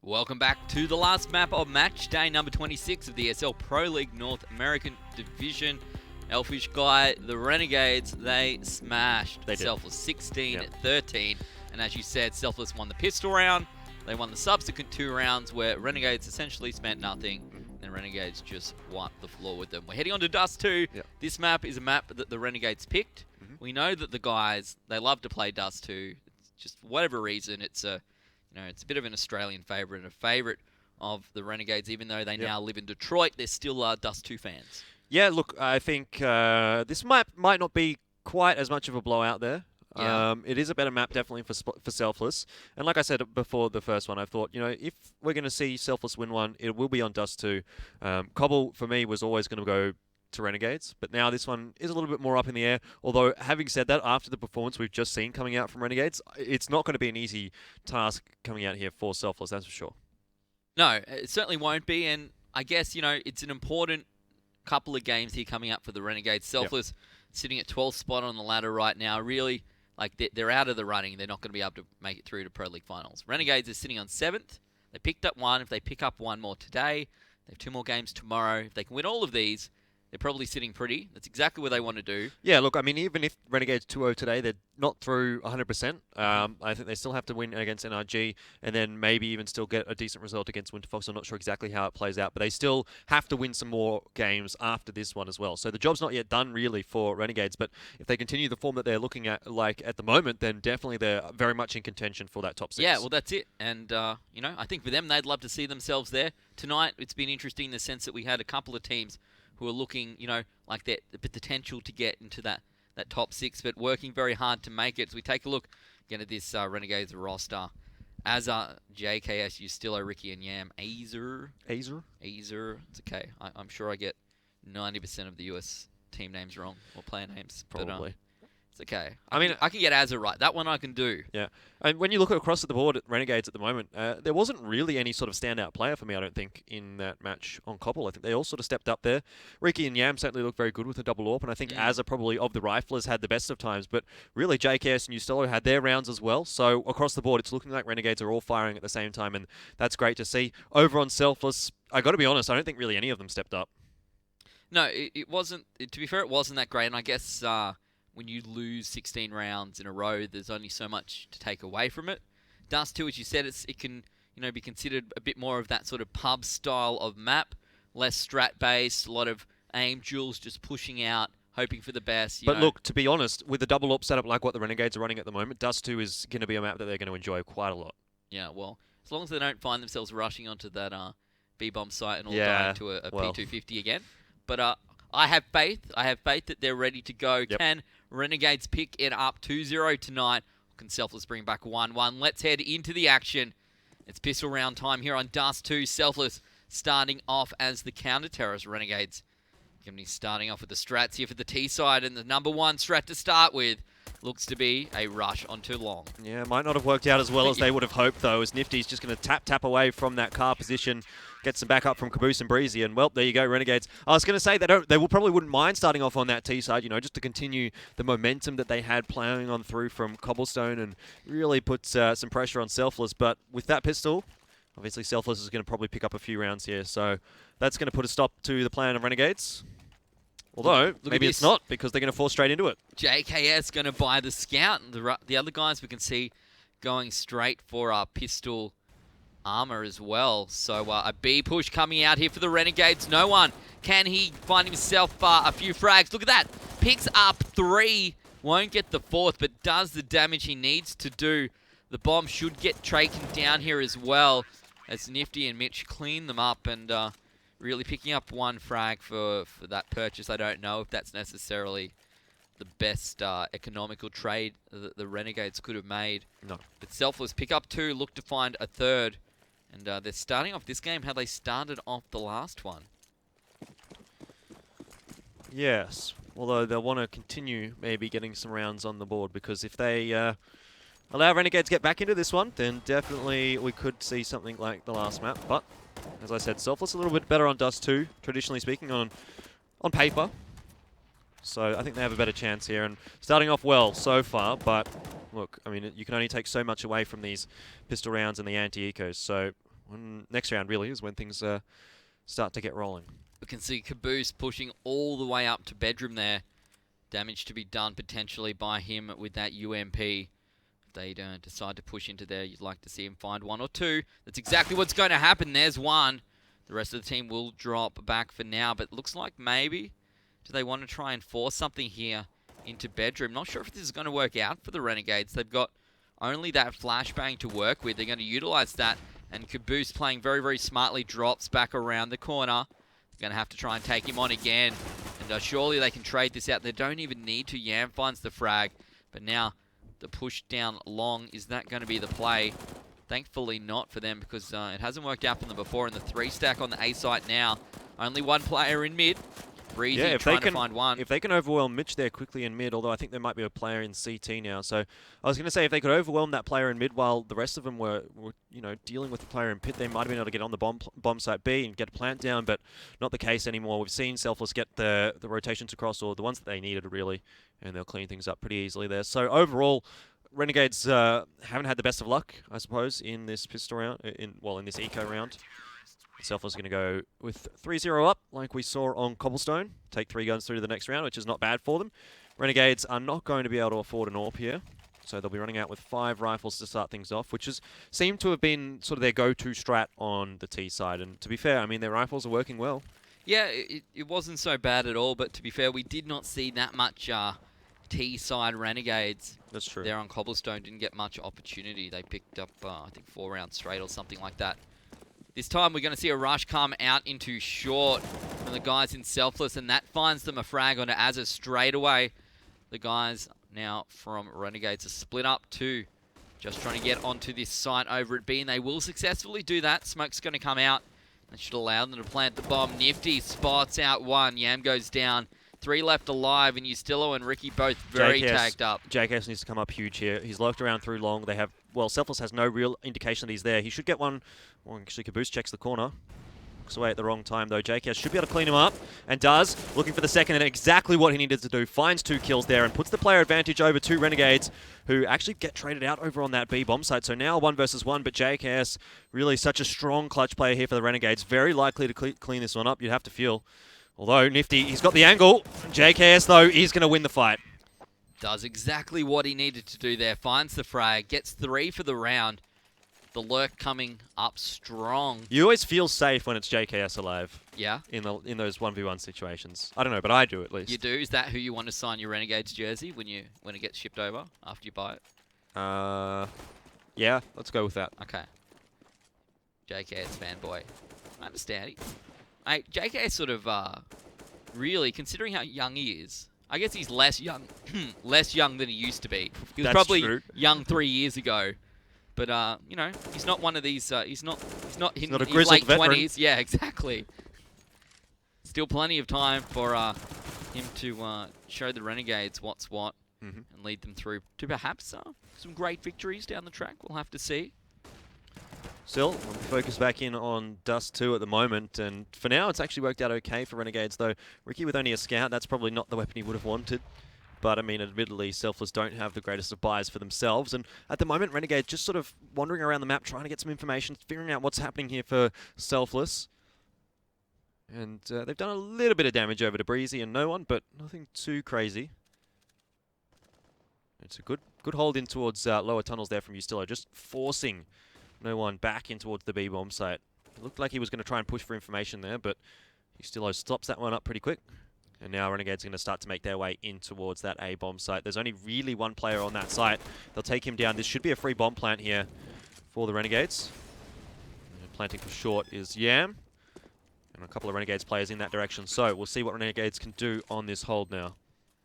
Welcome back to the last map of match day number 26 of the ESL Pro League North American Division. Elfish Guy, the Renegades, they smashed Selfless 16-13. And as you said, Selfless won the pistol round. They won the subsequent 2 rounds where Renegades essentially spent nothing. And Renegades just wiped the floor with them. We're heading on to Dust2. This map is a map that the Renegades picked. We know that the guys, they love to play Dust2. It's just for whatever reason, it's a it's a bit of an Australian favourite and a favourite of the Renegades. Even though they now live in Detroit, they're still Dust2 fans. Yeah, look, I think this map might not be quite as much of a blowout there. It is a better map, definitely, for Selfless. And like I said before the first one, I thought, if we're going to see Selfless win one, it will be on Dust2. Cobble, for me, was always going to go to Renegades, but now this one is a little bit more up in the air. Although, having said that, after the performance we've just seen coming out from Renegades, it's not going to be an easy task coming out here for Selfless, that's for sure. No, it certainly won't be, and I guess, it's an important couple of games here coming up for the Renegades. Selfless sitting at 12th spot on the ladder right now. Really, they're out of the running. They're not going to be able to make it through to Pro League Finals. Renegades is sitting on 7th. They picked up 1. If they pick up 1 more today, they have 2 more games tomorrow. If they can win all of these, they're probably sitting pretty. That's exactly what they want to do. Yeah, look, I mean, even if Renegades 2-0 today, they're not through 100%. I think they still have to win against NRG and then maybe even still get a decent result against Winterfox. I'm not sure exactly how it plays out, but they still have to win some more games after this one as well. So the job's not yet done, really, for Renegades, but if they continue the form that they're looking at, at the moment, then definitely they're very much in contention for that top 6. Yeah, well, that's it. And, I think for them, they'd love to see themselves there. Tonight, it's been interesting in the sense that we had a couple of teams who are looking, like the potential to get into that top 6, but working very hard to make it. So we take a look again at this Renegades roster. Azza, JKS, Ustillo, Ricky, and Yam. Azer. It's okay. I'm sure I get 90% of the US team names wrong, or player names. Probably. But, it's okay. I mean, I can get Azza right. That one I can do. Yeah. And when you look across at the board at Renegades at the moment, there wasn't really any sort of standout player for me, I don't think, in that match on Cobble. I think they all sort of stepped up there. Ricky and Yam certainly looked very good with the double AWP, and I think Azza probably, of the riflers, had the best of times. But really, JKS and Ustillo had their rounds as well. So across the board, it's looking like Renegades are all firing at the same time, and that's great to see. Over on Selfless, I got to be honest, I don't think really any of them stepped up. No, it wasn't. To be fair, it wasn't that great, and I guess when you lose 16 rounds in a row, there's only so much to take away from it. Dust2, as you said, it can be considered a bit more of that sort of pub style of map, less strat-based, a lot of aim duels, just pushing out, hoping for the best. But look, to be honest, with the double AWP setup like what the Renegades are running at the moment, Dust2 is going to be a map that they're going to enjoy quite a lot. Yeah, well, as long as they don't find themselves rushing onto that B-bomb site and all dying to a P250 again. But I have faith. I have faith that they're ready to go. Can Renegades pick it up 2-0 tonight? Can Selfless bring back 1-1? Let's head into the action. It's pistol round time here on Dust2. Selfless starting off as the counter-terrorist. Renegades going to be starting off with the strats here for the T side. And the number 1 strat to start with looks to be a rush onto long. Yeah, might not have worked out as well as they would have hoped, though, as Nifty's just going to tap away from that car position, get some backup from Caboose and Breezy, and, well, there you go, Renegades. I was going to say they probably wouldn't mind starting off on that T side, just to continue the momentum that they had ploughing on through from Cobblestone and really put some pressure on Selfless. But with that pistol, obviously Selfless is going to probably pick up a few rounds here, so that's going to put a stop to the plan of Renegades. Although, maybe it's not, because they're going to fall straight into it. JKS going to buy the scout. And the other guys we can see going straight for our pistol armor as well. So a B push coming out here for the Renegades. No one. Can he find himself a few frags? Look at that. Picks up 3. Won't get the 4th, but does the damage he needs to do. The bomb should get taken down here as well, as Nifty and Mitch clean them up, and really picking up 1 frag for that purchase. I don't know if that's necessarily the best economical trade that the Renegades could have made. No. But Selfless pick up 2, look to find a 3rd. And they're starting off this game how they started off the last one. Yes, although they'll want to continue maybe getting some rounds on the board, because if they allow Renegades to get back into this one, then definitely we could see something like the last map. But as I said, Selfless a little bit better on Dust2, traditionally speaking, on paper. So I think they have a better chance here, and starting off well so far. But look, I mean, you can only take so much away from these pistol rounds and the anti-ecos. So next round really is when things start to get rolling. We can see Caboose pushing all the way up to bedroom there. Damage to be done potentially by him with that UMP. If they don't decide to push into there, you'd like to see him find 1 or 2. That's exactly what's going to happen. There's 1. The rest of the team will drop back for now, but it looks like maybe do they want to try and force something here into bedroom? Not sure if this is going to work out for the Renegades. They've got only that flashbang to work with. They're going to utilize that, and Caboose playing very, very smartly drops back around the corner. They're going to have to try and take him on again. And surely they can trade this out. They don't even need to. Yam finds the frag. But now the push down long. Is that going to be the play? Thankfully not for them, because it hasn't worked out for them before. And the 3-stack on the A site now. Only 1 player in mid. Breezy trying to find 1. If they can overwhelm Mitch there quickly in mid, although I think there might be a player in CT now. So I was going to say, if they could overwhelm that player in mid while the rest of them were dealing with the player in pit, they might have been able to get on the bomb site B and get a plant down, but not the case anymore. We've seen Selfless get the rotations across, or the ones that they needed really, and they'll clean things up pretty easily there. So overall, Renegades haven't had the best of luck, I suppose, in this pistol round, in this eco round. Selfless is going to go with 3-0 up, like we saw on Cobblestone. Take 3 guns through to the next round, which is not bad for them. Renegades are not going to be able to afford an AWP here, so they'll be running out with 5 rifles to start things off, which seemed to have been sort of their go-to strat on the T side. And to be fair, I mean, their rifles are working well. Yeah, it wasn't so bad at all, but to be fair, we did not see that much T side Renegades. That's true. There on Cobblestone didn't get much opportunity. They picked up, I think, 4 rounds straight or something like that. This time we're going to see a rush come out into short from the guys in Selfless, and that finds them a frag onto Azza straight away. The guys now from Renegades are split up too, just trying to get onto this site over at B, and they will successfully do that. Smoke's going to come out. That should allow them to plant the bomb. Nifty spots out 1. Yam goes down. 3 left alive, and Ustillo and Ricky both very tagged up. JKS needs to come up huge here. He's lurked around through long. They have, well, Selfless has no real indication that he's there. He should get one. Well, actually, Caboose checks the corner. Looks away at the wrong time, though. JKS should be able to clean him up, and does. Looking for the second, and exactly what he needed to do. Finds 2 kills there, and puts the player advantage over to Renegades, who actually get traded out over on that B bomb site. So now 1 versus 1, but JKS, really such a strong clutch player here for the Renegades. Very likely to clean this one up, you'd have to feel. Although, Nifty, he's got the angle. JKS, though, is going to win the fight. Does exactly what he needed to do there. Finds the frag. Gets 3 for the round. The lurk coming up strong. You always feel safe when it's JKS alive. Yeah? In those 1v1 situations. I don't know, but I do at least. You do? Is that who you want to sign your Renegades jersey when it gets shipped over after you buy it? Yeah, let's go with that. Okay. JKS fanboy. I understand. Mate, JK sort of, really, considering how young he is, I guess he's less young than he used to be. He was probably young 3 years ago. But, he's not one of these, he's not in a his grizzled late veteran. 20s. Yeah, exactly. Still plenty of time for him to show the Renegades what's what and lead them through to perhaps some great victories down the track. We'll have to see. Still, we'll focus back in on Dust2 at the moment, and for now it's actually worked out okay for Renegades, though. Ricky with only a scout, that's probably not the weapon he would have wanted. But, I mean, admittedly, Selfless don't have the greatest of buys for themselves, and at the moment, Renegades just sort of wandering around the map, trying to get some information, figuring out what's happening here for Selfless. And they've done a little bit of damage over to Breezy and no one, but nothing too crazy. It's a good hold in towards lower tunnels there from Ustillo, just forcing no one back in towards the B bomb site. It looked like he was going to try and push for information there, but Ustillo stops that one up pretty quick. And now Renegade's going to start to make their way in towards that A bomb site. There's only really 1 player on that site. They'll take him down. This should be a free bomb plant here for the Renegades. And planting for short is Yam. And a couple of Renegades players in that direction. So we'll see what Renegades can do on this hold now.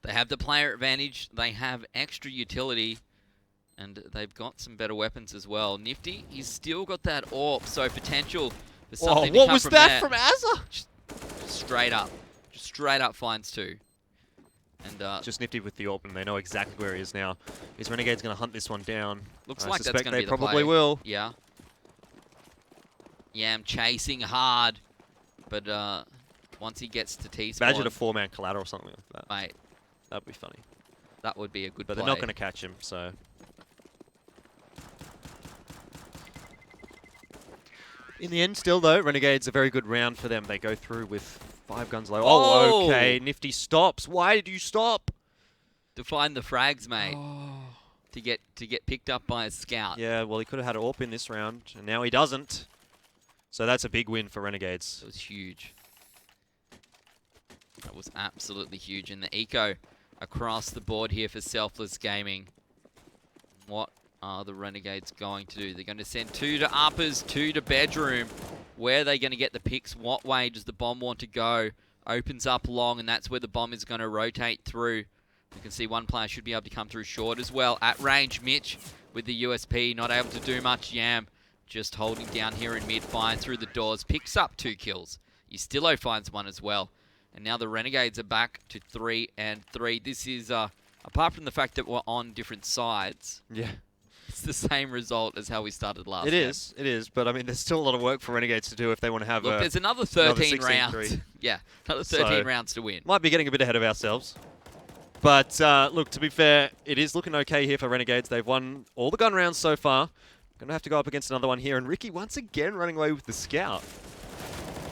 They have the player advantage. They have extra utility. And they've got some better weapons as well. Nifty, he's still got that AWP, so potential for something to come from there. What was that from Azza? Just straight up. Just straight up finds 2. And just Nifty with the AWP, and they know exactly where he is now. Is Renegade's going to hunt this one down? Looks like that's going to be the play. They probably will. Yeah. Yam chasing hard. But once he gets to T-spawn... Imagine a 4-man collateral or something like that. Mate. That'd be funny. That would be a good play. But they're not going to catch him, so... In the end, still though, Renegades a very good round for them. They go through with 5 guns low. Oh! Oh, okay. Nifty stops. Why did you stop? To find the frags, mate. Oh. To get picked up by a scout. Yeah, well, he could have had an AWP in this round, and now he doesn't. So that's a big win for Renegades. It was huge. That was absolutely huge. And the eco across the board here for Selfless Gaming. What are the Renegades going to do? They're going to send 2 to uppers, 2 to bedroom. Where are they going to get the picks? What way does the bomb want to go? Opens up long, and that's where the bomb is going to rotate through. You can see one player should be able to come through short as well. At range, Mitch with the USP, not able to do much. Yam just holding down here in mid, fire through the doors, picks up 2 kills. Ustillo finds 1 as well. And now the Renegades are back to 3 and 3. This is, apart from the fact that we're on different sides, yeah, it's the same result as how we started last game. It is, but I mean, there's still a lot of work for Renegades to do if they want to have Look, there's another 13 another rounds. Yeah, another 13 rounds to win. Might be getting a bit ahead of ourselves. But look, to be fair, it is looking okay here for Renegades. They've won all the gun rounds so far. Going to have to go up against another one here. And Ricky once again running away with the scout.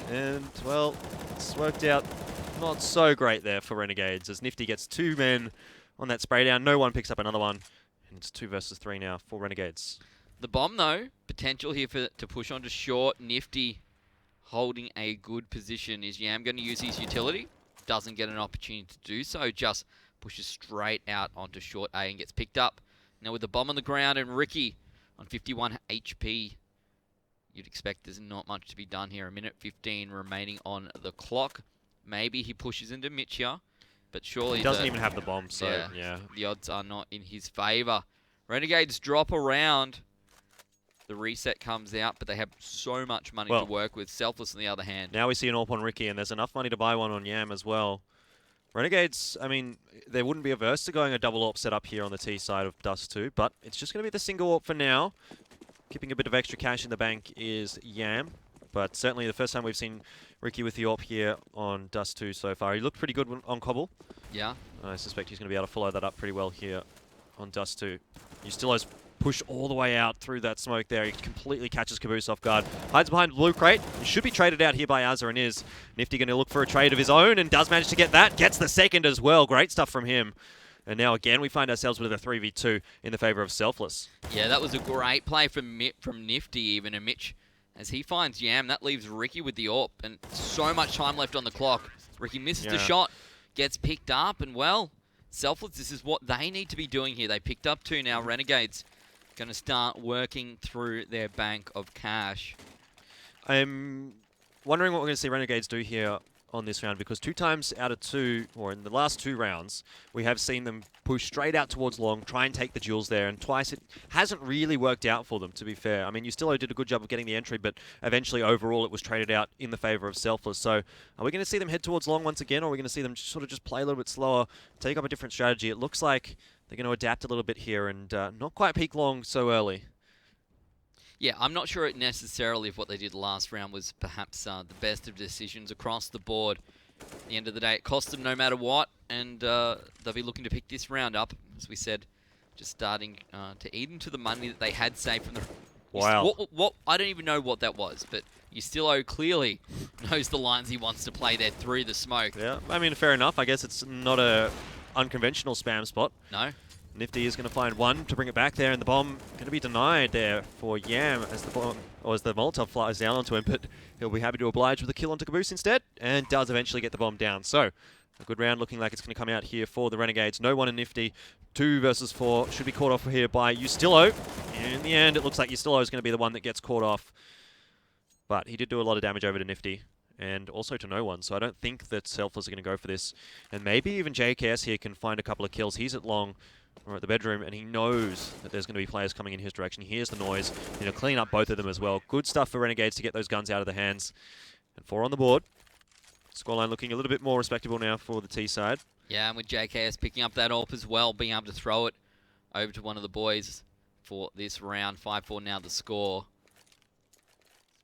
And, well, it's worked out not so great there for Renegades as Nifty gets 2 men on that spray down. No one picks up another one. And it's 2 versus 3 now for Renegades. The bomb, though, potential here to push onto short. Nifty holding a good position. Is Yam going to use his utility? Doesn't get an opportunity to do so. Just pushes straight out onto short A and gets picked up. Now with the bomb on the ground and Ricky on 51 HP, you'd expect there's not much to be done here. 1:15 remaining on the clock. Maybe he pushes into Mitch here, but surely he doesn't even have the bomb, so yeah. The odds are not in his favor. Renegades drop around. The reset comes out, but they have so much money to work with. Selfless on the other hand. Now we see an AWP on Ricky, and there's enough money to buy one on Yam as well. Renegades, I mean, they wouldn't be averse to going a double AWP setup here on the T side of Dust2, but it's just going to be the single AWP for now. Keeping a bit of extra cash in the bank is Yam, but certainly the first time we've seen Ricky with the AWP here on Dust2 so far. He looked pretty good on Cobble. Yeah. I suspect he's going to be able to follow that up pretty well here on Dust2. Ustillo's push all the way out through that smoke there. He completely catches Caboose off guard. Hides behind the blue crate. He should be traded out here by Azza and is. Nifty going to look for a trade of his own and does manage to get that. Gets the second as well. Great stuff from him. And now again we find ourselves with a 3v2 in the favor of Selfless. Yeah, that was a great play from Nifty even. And Mitch, as he finds Yam, that leaves Ricky with the AWP. And so much time left on the clock. Ricky misses the shot, gets picked up, and well, Selfless, this is what they need to be doing here. They picked up 2 now. Renegades going to start working through their bank of cash. I'm wondering what we're going to see Renegades do here on this round, because 2 times out of 2, or in the last 2 rounds, we have seen them push straight out towards long, try and take the duels there, and twice it hasn't really worked out for them, to be fair. I mean, Ustillo did a good job of getting the entry, but eventually, overall, it was traded out in the favor of Selfless. So, are we going to see them head towards long once again, or are we going to see them sort of just play a little bit slower, take up a different strategy? It looks like they're going to adapt a little bit here and not quite peak long so early. Yeah, I'm not sure necessarily if what they did last round was perhaps the best of decisions across the board. At the end of the day, it cost them no matter what, and they'll be looking to pick this round up, as we said, just starting to eat into the money that they had saved from the... Wow. What I don't even know what that was, but Ustillo clearly knows the lines he wants to play there through the smoke. Yeah, I mean, fair enough. I guess it's not a unconventional spam spot. No. Nifty is going to find one to bring it back there, and the bomb going to be denied there for Yam as the bomb, or as the Molotov flies down onto him, but he'll be happy to oblige with a kill onto Caboose instead, and does eventually get the bomb down. So, a good round looking like it's going to come out here for the Renegades. No one in Nifty. 2 versus 4 should be caught off here by Ustillo. In the end, it looks like Ustillo is going to be the one that gets caught off, but he did do a lot of damage over to Nifty. And also to no one, so I don't think that Selfless are going to go for this. And maybe even JKS here can find a couple of kills. He's at long, or at the bedroom, and he knows that there's going to be players coming in his direction. He hears the noise. Clean up both of them as well. Good stuff for Renegades to get those guns out of the hands. And 4 on the board. Scoreline looking a little bit more respectable now for the T side. Yeah, and with JKS picking up that AWP as well, being able to throw it over to one of the boys for this round. 5-4 now the score.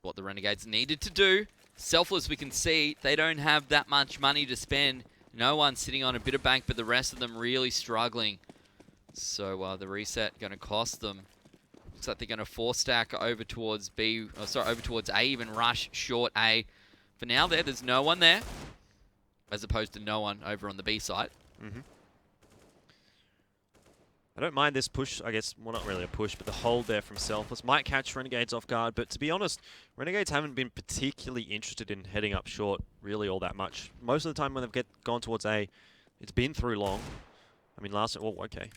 What the Renegades needed to do. Selfless, we can see, they don't have that much money to spend. No one's sitting on a bit of bank, but the rest of them really struggling. So the reset going to cost them Looks like they're going to 4-stack over towards B. Oh, sorry, over towards A. Even rush short A. For now, there's no one there, as opposed to no one over on the B side. I don't mind this push, I guess. Well, not really a push, but the hold there from Selfless might catch Renegades off guard. But to be honest, Renegades haven't been particularly interested in heading up short really all that much. Most of the time when they've gone towards A, it's been through long. I mean, okay.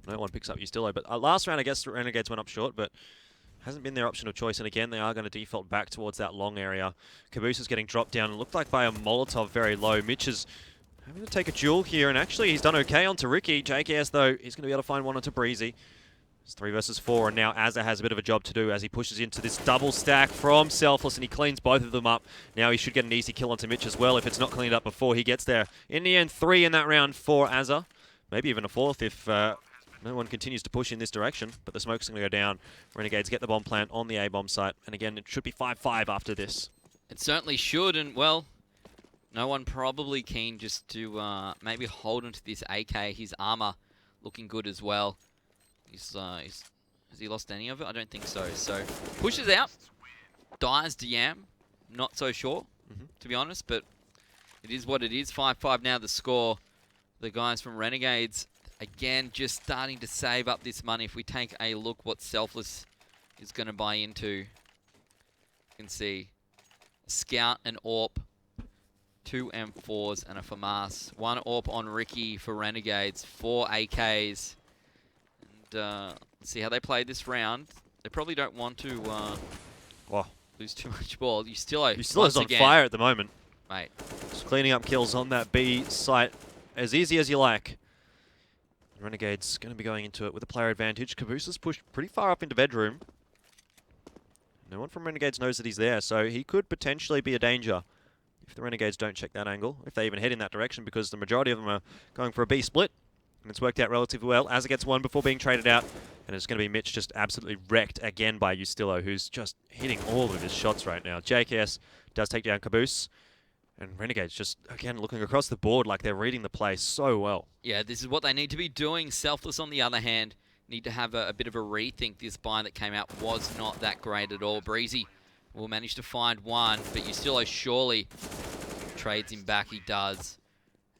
No one picks up Ustillo. But last round, I guess Renegades went up short, but hasn't been their option of choice. And again, they are going to default back towards that long area. Caboose is getting dropped down. It looked like by a Molotov very low. Mitch is having to take a duel here, and actually he's done okay onto Ricky. JKS, though, he's going to be able to find one onto Breezy. It's 3 versus 4, and now Azza has a bit of a job to do as he pushes into this double stack from Selfless, and he cleans both of them up. Now he should get an easy kill onto Mitch as well if it's not cleaned up before he gets there. In the end, 3 in that round for Azza. Maybe even a 4th if no one continues to push in this direction, but the smoke's going to go down. Renegades get the bomb plant on the A-bomb site, and again, it should be 5-5 after this. It certainly should, and well, no one probably keen just to maybe hold onto this AK. His armor looking good as well. Has he lost any of it? I don't think so. So pushes out, dies to Yam. Not so sure, to be honest, but it is what it is. 5-5 now the score. The guys from Renegades, again, just starting to save up this money. If we take a look what Selfless is going to buy into, you can see Scout and AWP. 2 M4s and a FAMAS. 1 AWP on Ricky for Renegades. 4 AKs. And let's see how they play this round. They probably don't want to lose too much ball. Ustillo's on fire at the moment. Mate. Just cleaning up kills on that B site as easy as you like. Renegades going to be going into it with a player advantage. Caboose has pushed pretty far up into bedroom. No one from Renegades knows that he's there, so he could potentially be a danger if the Renegades don't check that angle, if they even head in that direction, because the majority of them are going for a B split. And it's worked out relatively well. Azza gets one before being traded out. And it's going to be Mitch just absolutely wrecked again by Ustillo, who's just hitting all of his shots right now. JKS does take down Caboose. And Renegades just, again, looking across the board like they're reading the play so well. Yeah, this is what they need to be doing. Selfless, on the other hand, need to have a bit of a rethink. This buy that came out was not that great at all. Breezy will manage to find one, but Ustillo surely trades him back. He does.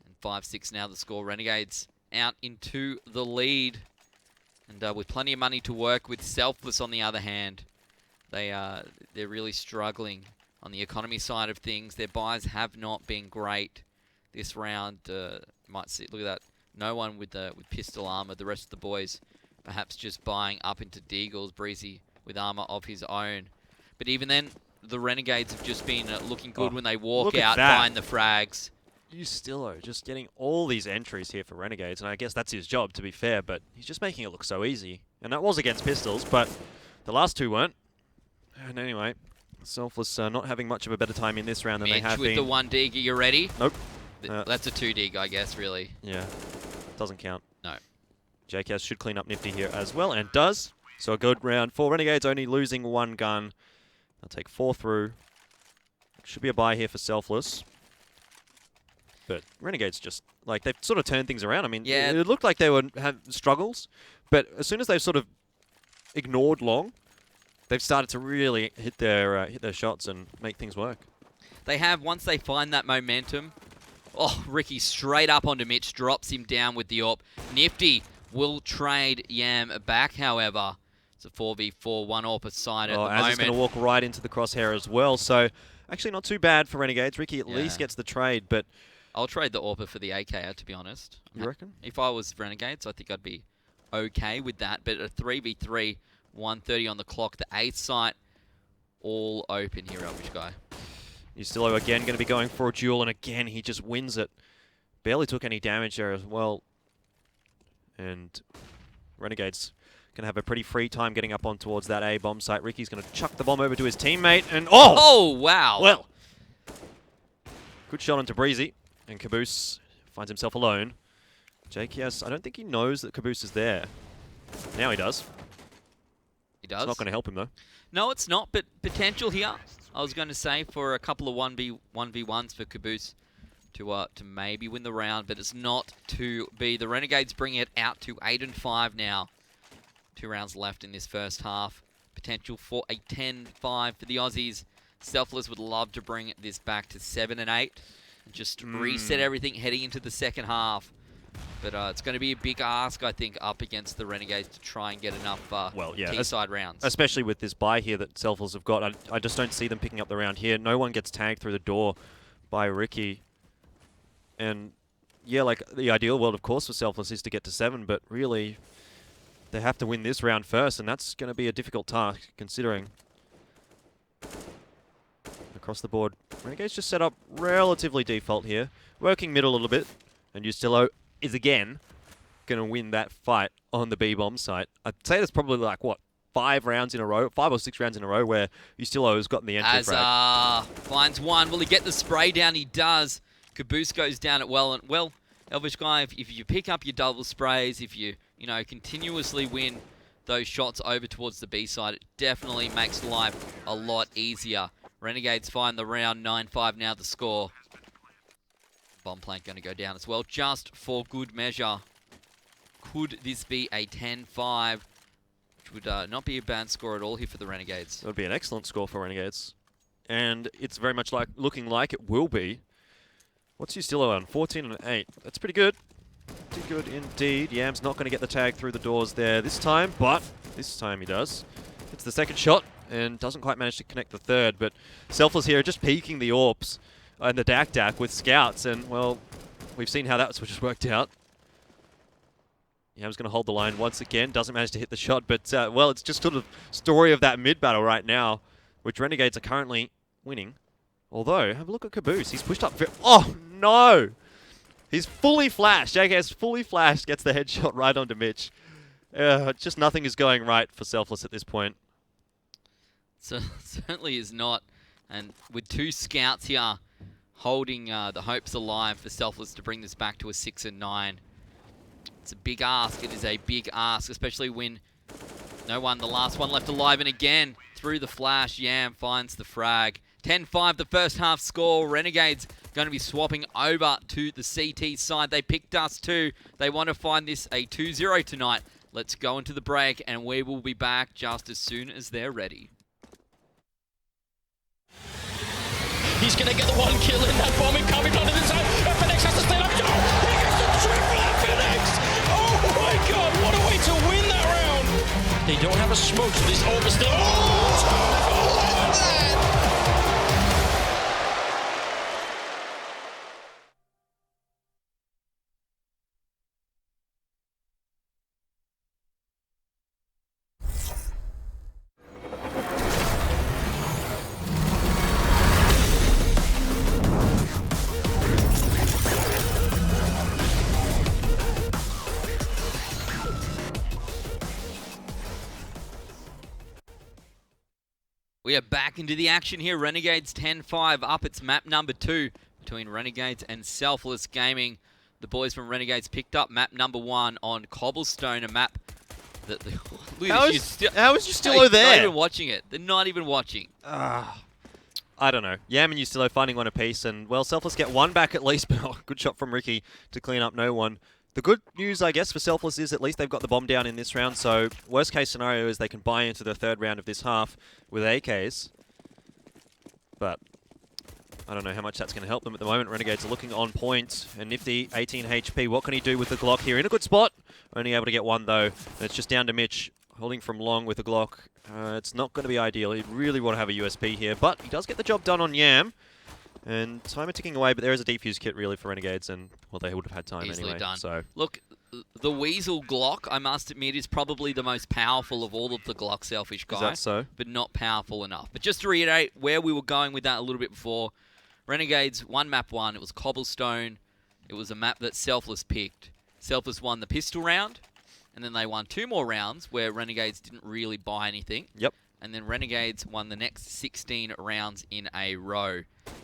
And 5-6 now the score. Renegades out into the lead. And with plenty of money to work with. Selfless, on the other hand, they're really struggling on the economy side of things. Their buys have not been great this round. Might see, look at that. No one with pistol armor. The rest of the boys perhaps just buying up into Deagles. Breezy with armor of his own. But even then, the Renegades have just been looking good when they walk out behind the frags. Ustillo just getting all these entries here for Renegades, and I guess that's his job, to be fair, but he's just making it look so easy. And that was against pistols, but the last 2 weren't. And anyway, Selfless not having much of a better time in this round than they have been. With the 1 dig, are you ready? Nope. That's a 2 dig, I guess, really. Yeah, doesn't count. No. JKS should clean up nifty here as well, and does. So a good round for Renegades, only losing 1 gun. They'll take 4 through. Should be a buy here for Selfless. But Renegades just, like, they've sort of turned things around. I mean, it looked like they would have struggles, but as soon as they've sort of ignored long, they've started to really hit their shots and make things work. They have, once they find that momentum. Oh, Ricky straight up onto Mitch, drops him down with the AWP. Nifty will trade Yam back, however. It's a 4v4, 1 AWP aside at the moment. Azza's going to walk right into the crosshair as well. So, actually not too bad for Renegades. Ricky at least gets the trade, but I'll trade the AWP for the AK, to be honest. You reckon? If I was Renegades, I think I'd be okay with that. But a 3v3, 1:30 on the clock. The A site, all open here, Elvish Guy. Ustillo again going to be going for a duel, and again he just wins it. Barely took any damage there as well. And Renegades going to have a pretty free time getting up on towards that A bomb site. Ricky's going to chuck the bomb over to his teammate, and oh wow! Well, good shot onto Breezy, and Caboose finds himself alone. JKS, I don't think he knows that Caboose is there. Now he does. He does. It's not going to help him though. No, it's not. But potential here. I was going to say for a couple of 1v1s for Caboose to maybe win the round, but it's not to be. The Renegades bring it out to 8-5 now. 2 rounds left in this first half. Potential for a 10-5 for the Aussies. Selfless would love to bring this back to 7 and 8. And just reset everything heading into the second half. But it's going to be a big ask, I think, up against the Renegades to try and get enough T-side rounds. Especially with this bye here that Selfless have got. I just don't see them picking up the round here. No one gets tagged through the door by Ricky. And yeah, like the ideal world, of course, for Selfless is to get to 7, but really they have to win this round first, and that's going to be a difficult task, considering. Across the board, Renegades just set up relatively default here. Working middle a little bit, and Ustillo is again going to win that fight on the B-bomb site. I'd say there's probably like, what, 5 rounds in a row, 5 or 6 rounds in a row where Ustillo has gotten the entry frag. Finds one. Will he get the spray down? He does. Caboose goes down at well, and well, Elvish Guy, if you pick up your double sprays, if you continuously win those shots over towards the B side, it definitely makes life a lot easier. Renegades find the round, 9-5 now the score. Bomb plant going to go down as well, just for good measure. Could this be a 10-5? Which would not be a bad score at all here for the Renegades. It would be an excellent score for Renegades. And it's very much looking like it will be. What's Ustillo on? 14 and 8. That's pretty good. Pretty good indeed. Yam's not going to get the tag through the doors there this time, but this time he does. It's the second shot and doesn't quite manage to connect the third, but Selfless here just peeking the AWPs and the Dak with scouts, and well, we've seen how that's just worked out. Yam's going to hold the line once again, doesn't manage to hit the shot, but well, it's just sort of story of that mid battle right now, which Renegades are currently winning. Although, have a look at Caboose. He's pushed up. Oh, no! He's fully flashed. JK's fully flashed, gets the headshot right onto Mitch. Just nothing is going right for Selfless at this point. So, certainly is not. And with 2 scouts here holding the hopes alive for Selfless to bring this back to a 6 and 9. It's a big ask. It is a big ask, especially when no one, the last one left alive. And again, through the flash, Yam finds the frag. 10-5 the first half score. Renegades going to be swapping over to the CT side. They picked Dust2. They want to find this a 2-0 tonight. Let's go into the break, and we will be back just as soon as they're ready. He's going to get the 1 kill in that bomb coming onto the zone. FNX has to stand up. Oh, he gets the triple FNX. Oh my God, what a way to win that round. They don't have a smoke, so this AWP is still... Oh, We are back into the action here. Renegades 10-5 up. It's map number 2 between Renegades and Selfless Gaming. The boys from Renegades picked up map number 1 on Cobblestone, a map that... How is Ustillo there? They're not even watching it. They're not even watching. I don't know. Yam and Ustillo finding one apiece, and, well, Selfless get 1 back at least, but good shot from Ricky to clean up no one. The good news, I guess, for Selfless is at least they've got the bomb down in this round, so worst case scenario is they can buy into the 3rd round of this half with AKs. But I don't know how much that's going to help them at the moment. Renegades are looking on point, and Nifty, 18 HP. What can he do with the Glock here? In a good spot. Only able to get 1, though. And it's just down to Mitch, holding from long with the Glock. It's not going to be ideal. He'd really want to have a USP here, but he does get the job done on Yam. And time are ticking away, but there is a defuse kit really for Renegades, and well, they would have had time easily anyway. Done. So look, the Weasel Glock, I must admit, is probably the most powerful of all of the Glock, Selfish Guy. Is that so? But not powerful enough. But just to reiterate where we were going with that a little bit before, Renegades won map 1. It was Cobblestone. It was a map that Selfless picked. Selfless won the pistol round, and then they won 2 more rounds where Renegades didn't really buy anything. Yep. And then Renegades won the next 16 rounds in a row.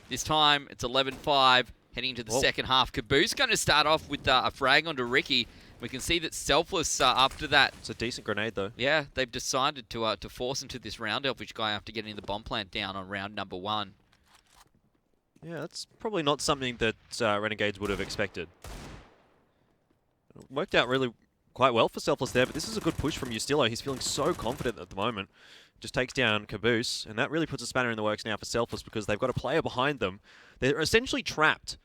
This time, it's 11-5, heading into the second half. Caboose going to start off with a frag onto Ricky. We can see that Selfless, after that... It's a decent grenade, though. Yeah, they've decided to force into this round, Elfish Guy, after getting the bomb plant down on round number 1. Yeah, that's probably not something that Renegades would have expected. It worked out really quite well for Selfless there, but this is a good push from Ustillo. He's feeling so confident at the moment. Just takes down Caboose, and that really puts a spanner in the works now for Selfless because they've got a player behind them. They're essentially trapped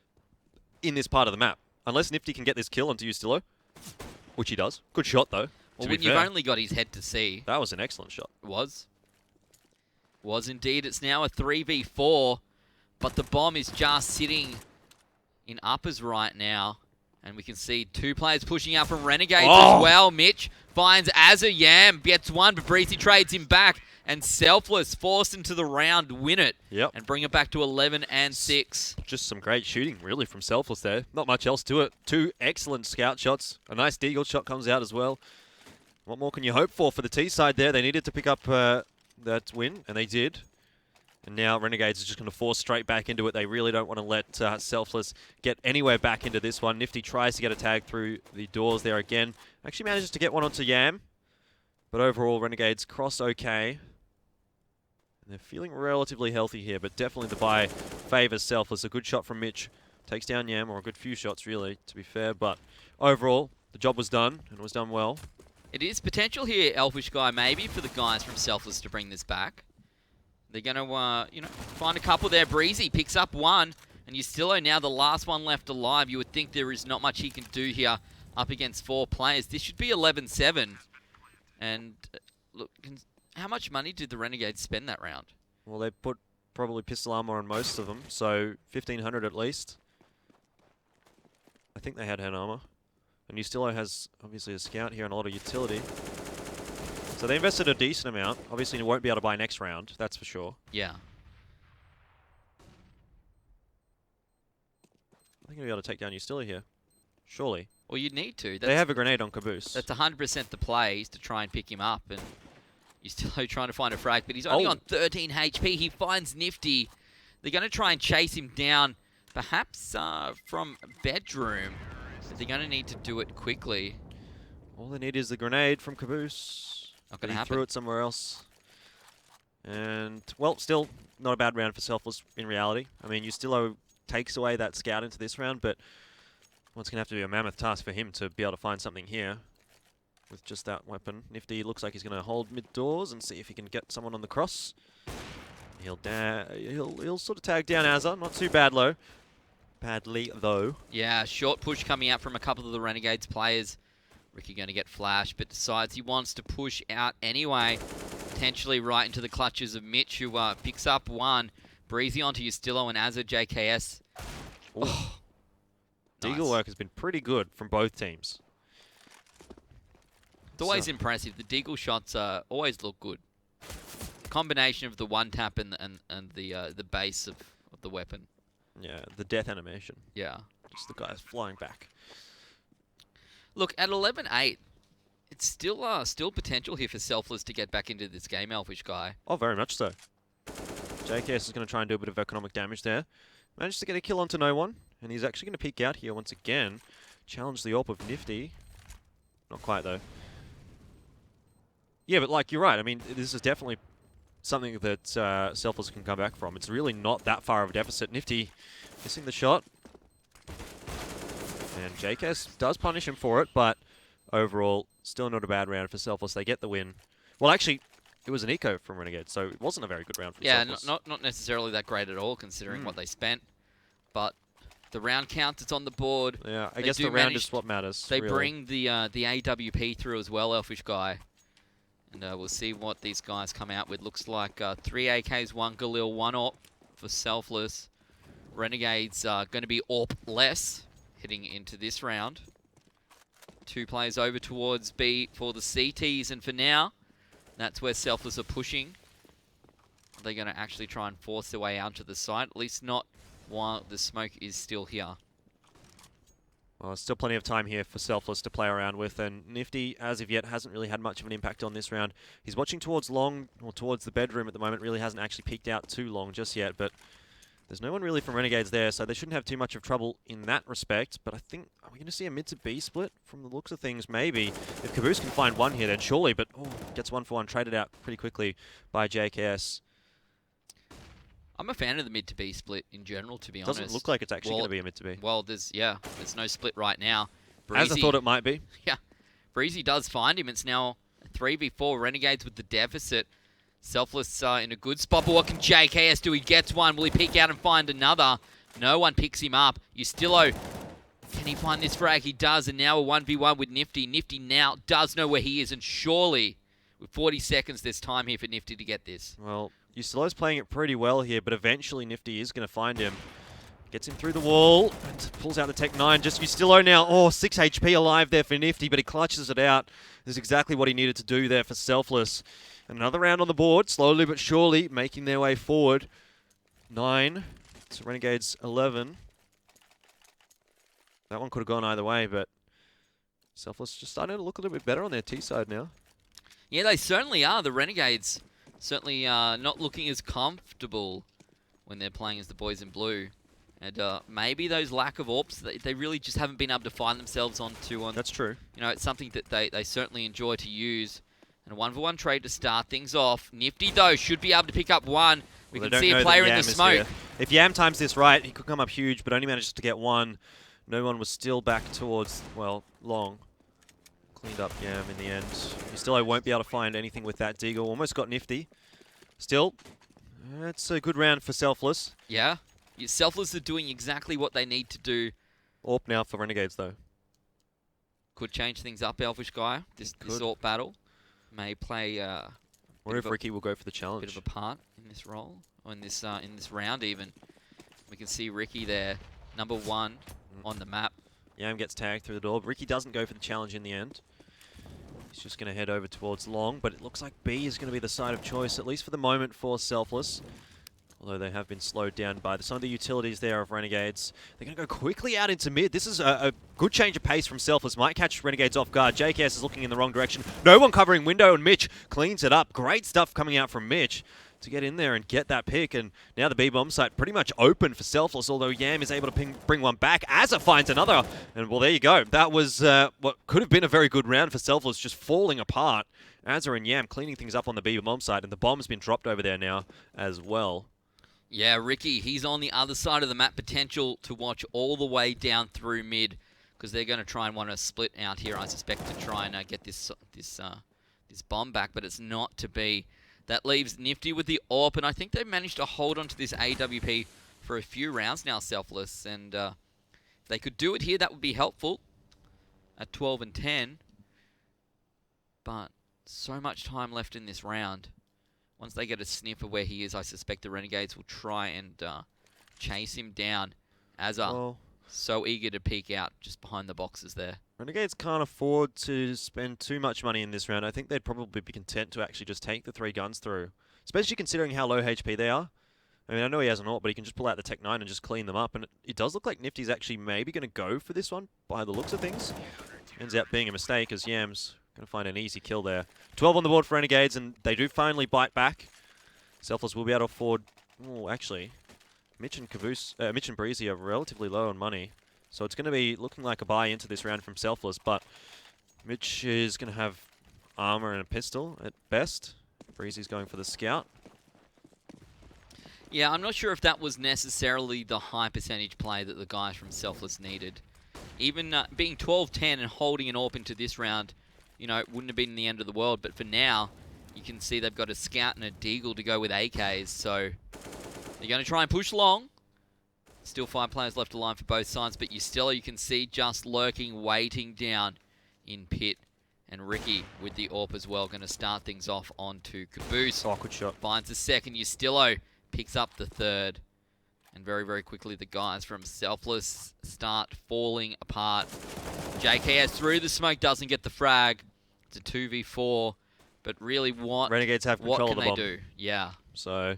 in this part of the map. Unless Nifty can get this kill onto Ustillo, which he does. Good shot, though. Well, when you've only got his head to see. That was an excellent shot. It was. Was indeed. It's now a 3v4, but the bomb is just sitting in uppers right now. And we can see two players pushing out from Renegades as well. Mitch finds Azza. Yam gets one, but Breezy trades him back. And Selfless forced into the round, win it. Yep. And bring it back to 11 and 6. Just some great shooting, really, from Selfless there. Not much else to it. Two excellent scout shots. A nice deagle shot comes out as well. What more can you hope for the T side there? They needed to pick up that win, and they did. And now Renegades is just going to force straight back into it. They really don't want to let Selfless get anywhere back into this one. Nifty tries to get a tag through the doors there again. Actually manages to get one onto Yam. But overall, Renegades cross okay. And they're feeling relatively healthy here, but definitely the buy favors Selfless. A good shot from Mitch. Takes down Yam, or a good few shots, really, to be fair. But overall, the job was done, and it was done well. It is potential here, Elfish Guy, maybe, for the guys from Selfless to bring this back. They're going to, find a couple there. Breezy picks up one, and Ustillo now the last one left alive. You would think there is not much he can do here up against 4 players. This should be 11-7. And, look, how much money did the Renegades spend that round? Well, they put probably pistol armor on most of them, so 1,500 at least. I think they had hand armor. And Ustillo has, obviously, a scout here and a lot of utility. So they invested a decent amount. Obviously, you won't be able to buy next round, that's for sure. Yeah. I think you'll be able to take down Ustillo here. Surely. Well, you'd need to. They have a grenade on Caboose. That's 100% the play is to try and pick him up. And Ustillo trying to find a frag, but he's only on 13 HP. He finds Nifty. They're going to try and chase him down, perhaps from bedroom. But they're going to need to do it quickly. All they need is the grenade from Caboose. Not going to happen. He threw it somewhere else. And, well, still not a bad round for Selfless in reality. I mean, Ustillo takes away that scout into this round, but well, it's going to have to be a mammoth task for him to be able to find something here with just that weapon. Nifty looks like he's going to hold mid-doors and see if he can get someone on the cross. He'll sort of tag down Azza. Not too badly, though. Yeah, short push coming out from a couple of the Renegades players. Ricky going to get flashed, but decides he wants to push out anyway. Potentially right into the clutches of Mitch, who picks up one. Breezy onto Ustillo and Azza JKS. Oh, Deagle nice. work has been pretty good from both teams. It's always impressive. The Deagle shots always look good. Combination of the one tap and the base of the weapon. Yeah, the death animation. Yeah. Just the guys flying back. Look, at 11-8, it's still potential here for Selfless to get back into this game, Elfish Guy. Oh, very much so. JKS is going to try and do a bit of economic damage there. Managed to get a kill onto no one, and he's actually going to peek out here once again. Challenge the AWP of Nifty. Not quite, though. Yeah, but like, you're right. I mean, this is definitely something that Selfless can come back from. It's really not that far of a deficit. Nifty missing the shot. And JKS does punish him for it, but overall, still not a bad round for Selfless. They get the win. Well, actually, it was an eco from Renegades, so it wasn't a very good round for Selfless. Yeah, not necessarily that great at all, considering what they spent. But the round count is on the board. Yeah, I guess the round is what matters. They really bring the AWP through as well, Elfish Guy. And we'll see what these guys come out with. Looks like 3 AKs, 1 Galil, 1 AWP for Selfless. Renegades are going to be AWP-less heading into this round. 2 players over towards B for the CTs, and for now, that's where Selfless are pushing. They're going to actually try and force their way out to the site, at least not while the smoke is still here. Well, there's still plenty of time here for Selfless to play around with, and Nifty, as of yet, hasn't really had much of an impact on this round. He's watching towards long, or towards the bedroom at the moment, really hasn't actually peeked out too long just yet, but there's no one really from Renegades there, so they shouldn't have too much of trouble in that respect. But I think, are we going to see a mid to B split from the looks of things? Maybe. If Caboose can find one here, then surely, but gets 1 for 1 traded out pretty quickly by JKS. I'm a fan of the mid to B split in general, to be honest. Doesn't look like it's actually going to be a mid to B. Well, there's no split right now. As I thought it might be. Yeah. Breezy does find him. It's now 3v4. Renegades with the deficit. Selfless in a good spot, but what can JKS do? He gets one. Will he peek out and find another? No one picks him up. Ustillo, can he find this frag? He does, and now a 1v1 with Nifty. Nifty now does know where he is, and surely, with 40 seconds, there's time here for Nifty to get this. Well, Ustillo's playing it pretty well here, but eventually Nifty is going to find him. Gets him through the wall, and pulls out the Tech 9. Just Ustillo now, 6 HP alive there for Nifty, but he clutches it out. This is exactly what he needed to do there for Selfless. Another round on the board, slowly but surely making their way forward. 9 to Renegades 11. That one could have gone either way, but Selfless just starting to look a little bit better on their T side now. Yeah, they certainly are. The Renegades certainly not looking as comfortable when they're playing as the boys in blue. And maybe those lack of AWPs, they really just haven't been able to find themselves onto. That's true. You know, it's something that they certainly enjoy to use. And a 1v1 trade to start things off. Nifty, though, should be able to pick up one. We can see a player in the smoke. Here. If Yam times this right, he could come up huge, but only manages to get one. No one was still back towards, well, long. Cleaned up Yam in the end. Ustillo won't be able to find anything with that Deagle. Almost got Nifty. Still, it's a good round for Selfless. Yeah. Selfless are doing exactly what they need to do. AWP now for Renegades, though. Could change things up, Elfish Guy. This AWP battle may play. Or if Ricky will go for the challenge. Bit of a part in this role, or in this round even. We can see Ricky there, number 1 on the map. Yam gets tagged through the door. Ricky doesn't go for the challenge in the end. He's just going to head over towards long, but it looks like B is going to be the side of choice, at least for the moment, for Selfless. Although they have been slowed down by some of the utilities there of Renegades. They're going to go quickly out into mid. This is a good change of pace from Selfless. Might catch Renegades off guard. JKS is looking in the wrong direction. No one covering window, and Mitch cleans it up. Great stuff coming out from Mitch to get in there and get that pick. And now the B-bomb site pretty much open for Selfless, although Yam is able to bring one back. Azza finds another. And, well, there you go. That was what could have been a very good round for Selfless, just falling apart. Azza and Yam cleaning things up on the B-bomb site, and the bomb's been dropped over there now as well. Yeah, Ricky, he's on the other side of the map. Potential to watch all the way down through mid, because they're going to try and want to split out here, I suspect, to try and get this bomb back, but it's not to be. That leaves Nifty with the AWP, and I think they've managed to hold on to this AWP for a few rounds now, Selfless, and if they could do it here, that would be helpful at 12 and 10, but so much time left in this round. Once they get a sniff of where he is, I suspect the Renegades will try and chase him down. Azza, so eager to peek out just behind the boxes there. Renegades can't afford to spend too much money in this round. I think they'd probably be content to actually just take the 3 guns through, especially considering how low HP they are. I mean, I know he has an AWP, but he can just pull out the Tech 9 and just clean them up. And it does look like Nifty's actually maybe going to go for this one by the looks of things. Ends up being a mistake as Yam's going to find an easy kill there. 12 on the board for Renegades, and they do finally bite back. Selfless will be able to afford... Oh, actually, Mitch and Breezy are relatively low on money. So it's going to be looking like a buy into this round from Selfless, but Mitch is going to have armor and a pistol at best. Breezy's going for the scout. Yeah, I'm not sure if that was necessarily the high percentage play that the guys from Selfless needed. Even being 12-10 and holding an AWP into this round, you know, it wouldn't have been the end of the world, but for now, you can see they've got a scout and a deagle to go with AKs, so they're going to try and push long. Still 5 players left alive for both sides, but you can see just lurking, waiting down in pit. And Ricky with the AWP as well, going to start things off onto Caboose. Oh, good shot. Finds the second. Ustillo picks up the third. And very, very quickly, the guys from Selfless start falling apart. JKS through the smoke, doesn't get the frag. It's a 2v4. But really, Renegades have control of the bomb. What can they do? Yeah. So,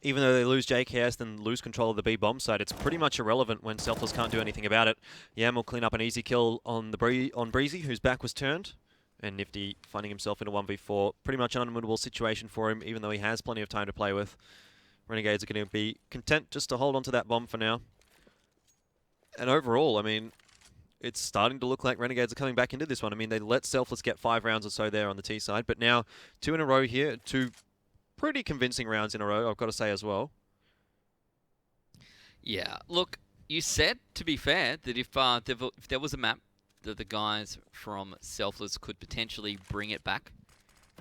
even though they lose JKS and lose control of the B-bomb site, it's pretty much irrelevant when Selfless can't do anything about it. Yam will clean up an easy kill on Breezy, whose back was turned. And Nifty finding himself in a 1v4. Pretty much an unwinnable situation for him, even though he has plenty of time to play with. Renegades are going to be content just to hold on to that bomb for now. And overall, I mean, it's starting to look like Renegades are coming back into this one. I mean, they let Selfless get 5 rounds or so there on the T side, but now 2 in a row here, 2 pretty convincing rounds in a row, I've got to say as well. Yeah, look, you said, to be fair, that if there was a map that the guys from Selfless could potentially bring it back,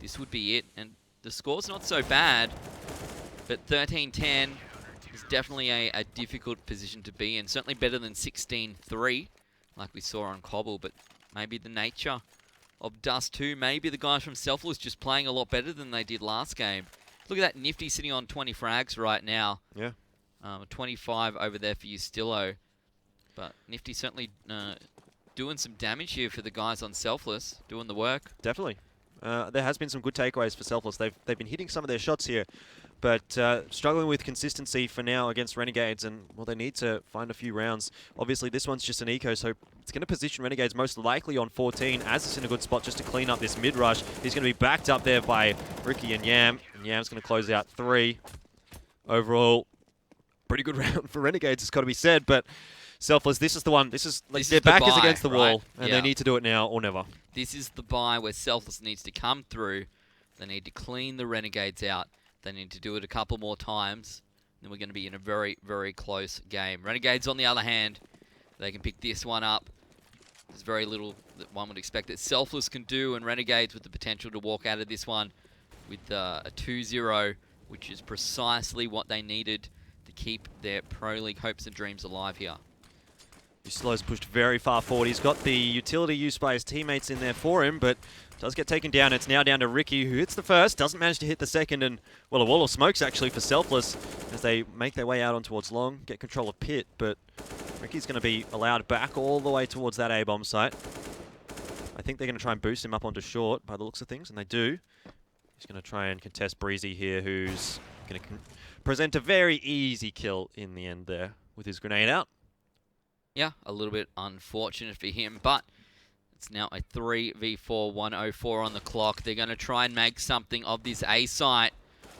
this would be it. And the score's not so bad, but 13-10 is definitely a difficult position to be in. Certainly better than 16-3, like we saw on Cobble, but maybe the nature of Dust2, maybe the guys from Selfless just playing a lot better than they did last game. Look at that, Nifty sitting on 20 frags right now. Yeah. 25 over there for Ustillo. But Nifty certainly doing some damage here for the guys on Selfless, doing the work. Definitely. There has been some good takeaways for Selfless. They've been hitting some of their shots here, but struggling with consistency for now against Renegades, and, well, they need to find a few rounds. Obviously, this one's just an eco, so it's going to position Renegades most likely on 14, as it's in a good spot just to clean up this mid-rush. He's going to be backed up there by Ricky and Yam, and Yam's going to close out 3. Overall, pretty good round for Renegades, it's got to be said, but Selfless, this is the one. This is like their back is against the wall, and they need to do it now or never. This is the buy where Selfless needs to come through. They need to clean the Renegades out. They need to do it a couple more times. Then we're going to be in a very, very close game. Renegades, on the other hand, they can pick this one up. There's very little that one would expect that Selfless can do, and Renegades with the potential to walk out of this one with a 2-0, which is precisely what they needed to keep their Pro League hopes and dreams alive here. Slow's pushed very far forward. He's got the utility used by his teammates in there for him, but does get taken down. It's now down to Ricky, who hits the first, doesn't manage to hit the second, and, well, a wall of smokes actually for Selfless as they make their way out on towards long, get control of pit, but Ricky's going to be allowed back all the way towards that A-bomb site. I think they're going to try and boost him up onto short by the looks of things, and they do. He's going to try and contest Breezy here, who's going to present a very easy kill in the end there with his grenade out. Yeah, a little bit unfortunate for him, but it's now a 3v4, 104 on the clock. They're going to try and make something of this A site.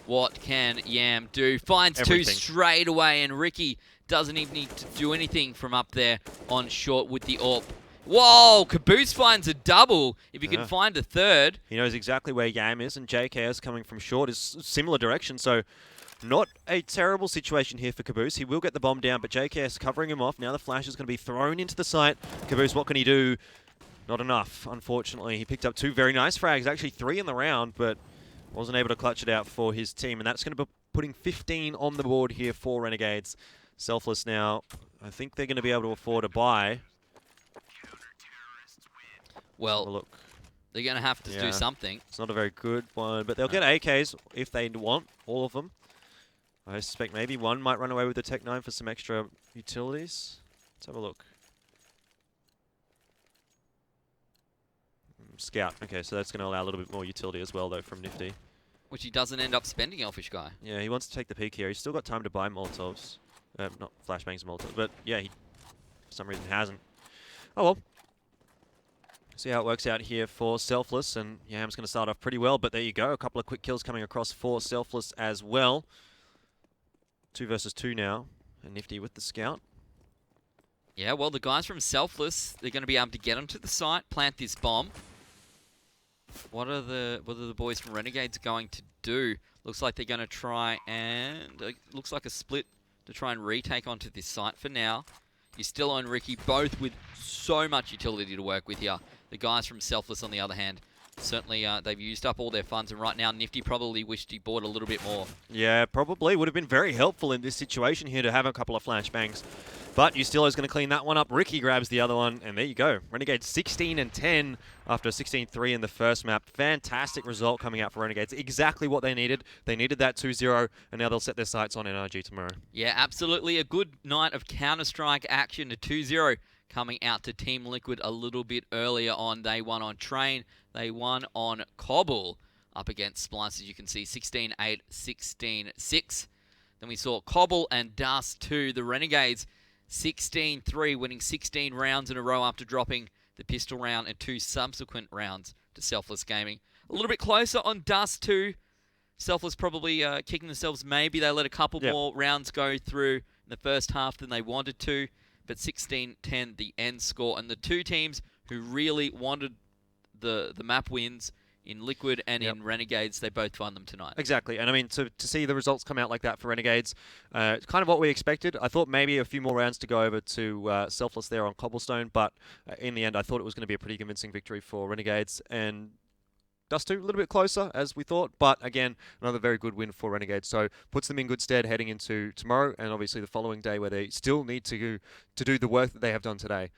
What can Yam do? Finds everything. 2 straight away, and Ricky doesn't even need to do anything from up there on short with the AWP. Whoa, Caboose finds a double. If he can find a third. He knows exactly where Yam is, and JKS coming from short is similar direction, so not a terrible situation here for Caboose. He will get the bomb down, but JKS covering him off. Now the flash is going to be thrown into the site. Caboose, what can he do? Not enough, unfortunately. He picked up 2 very nice frags, actually 3 in the round, but wasn't able to clutch it out for his team. And that's going to be putting 15 on the board here for Renegades. Selfless now, I think they're going to be able to afford a buy. Well, look. They're going to have to do something. It's not a very good one, but they'll get AKs if they want, all of them. I suspect maybe one might run away with the Tech 9 for some extra utilities. Let's have a look. Scout. Okay, so that's going to allow a little bit more utility as well, though, from Nifty. Which he doesn't end up spending, Elfish Guy. Yeah, he wants to take the peak here. He's still got time to buy Molotovs. Not flashbangs and Molotovs, but yeah, he for some reason hasn't. Oh well. See how it works out here for Selfless, and Yam's going to start off pretty well, but there you go. A couple of quick kills coming across for Selfless as well. 2 versus 2 now, and Nifty with the scout. Yeah, well, the guys from Selfless, they're going to be able to get onto the site, plant this bomb. What are the boys from Renegades going to do? Looks like they're going to try and... looks like a split to try and retake onto this site for now. You're still on Ricky, both with so much utility to work with here. The guys from Selfless, on the other hand, certainly they've used up all their funds, and right now Nifty probably wished he bought a little bit more. Yeah, probably would have been very helpful in this situation here to have a couple of flashbangs. But Ustillo's going to clean that one up. Ricky grabs the other one, and there you go. Renegades 16-10 after 16-3 in the first map. Fantastic result coming out for Renegades. Exactly what they needed. They needed that 2-0, and now they'll set their sights on NRG tomorrow. Yeah, absolutely. A good night of Counter-Strike action. A 2-0 coming out to Team Liquid a little bit earlier on. They won on Train. They won on Cobble up against Splice, as you can see, 16-8, 16-6. Then we saw Cobble and Dust2, the Renegades, 16-3, winning 16 rounds in a row after dropping the pistol round and 2 subsequent rounds to Selfless Gaming. A little bit closer on Dust2. Selfless probably kicking themselves. Maybe they let a couple more rounds go through in the first half than they wanted to. But 16-10, the end score. And the two teams who really wanted the map wins in Liquid and in Renegades. They both won them tonight. Exactly. And I mean, to see the results come out like that for Renegades, it's kind of what we expected. I thought maybe a few more rounds to go over to Selfless there on Cobblestone, but in the end, I thought it was going to be a pretty convincing victory for Renegades. And Dust2 a little bit closer, as we thought, but again, another very good win for Renegades. So puts them in good stead heading into tomorrow and obviously the following day where they still need to do the work that they have done today.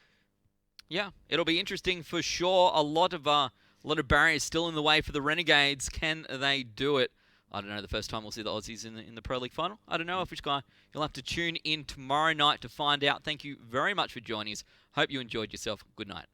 Yeah, it'll be interesting for sure. A lot of barriers still in the way for the Renegades. Can they do it? I don't know. The first time we'll see the Aussies in the Pro League final. I don't know which guy. You'll have to tune in tomorrow night to find out. Thank you very much for joining us. Hope you enjoyed yourself. Good night.